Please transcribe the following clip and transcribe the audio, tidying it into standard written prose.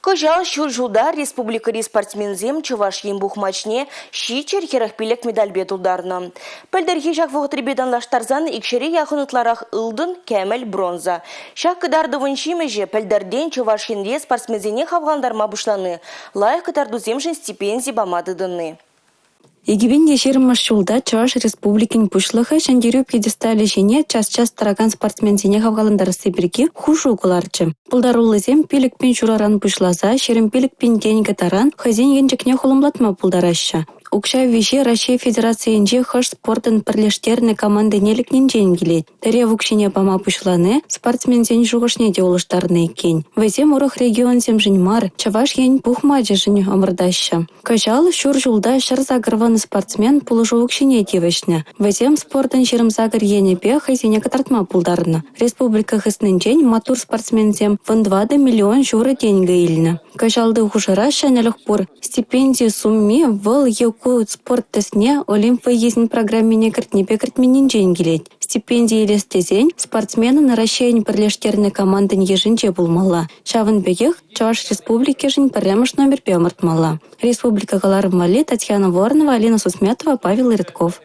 Кожал шулжуда республикари спортсмензем чуваш ембух мачне щичер херахпилек медаль бет ударна. Пельдерхи шак воготребедан лаштарзан икшери яхынытларах ылдын кәмел бронза. Шак кыдардывын шимеже пельдерден чуваш хинре спортсмензене хавгандарма бушланы. Лайық кытардуземшин стипендий бамадыдыны. Егибен ешермаш жолда Чуваш республикин пушлыхы шандерю пьедесталі жене час-час тараган спортсмензене хавгаландарысы бірге хушу кыларчы. Пулдарулызем пилікпен жураран пушлаза, шерім пилікпен деньгі таран, хазин енчікне холымлатма пулдараща. Укша виже Россия Федерациянже хыш спортын пірлештерні команды нелікнен женгелет. Таре вукшине пама пушланы, спортсмензен жуғышне де олыштарны екен. Везем урых регион земжін мар, Чаваш ен пухмаджы жіне омырдаща. Кажал шур жулда шыр загырваны спортсмен пулыжу вукшине девішні. Везем спортын шерім загыр енепе хазине катартма пулдарны. Республика хыснынчен матур спортсмензем вон 2 миллион журы деньги илні. Кажалды хушыра шанелых пур стипендия сумме выл спорт тесне олимпия езін программине кіртнепе кіртменен женгелет. Стипендия елестезен спортсмены наращайын пірлештеріне командын ежінже булмала. Шавын бегех Чуваш республики жын пірлемыш номер 5 мартмала. Республика Галарым Вали, Татьяна Воронова, Алина Сусметова, Павел Рядков.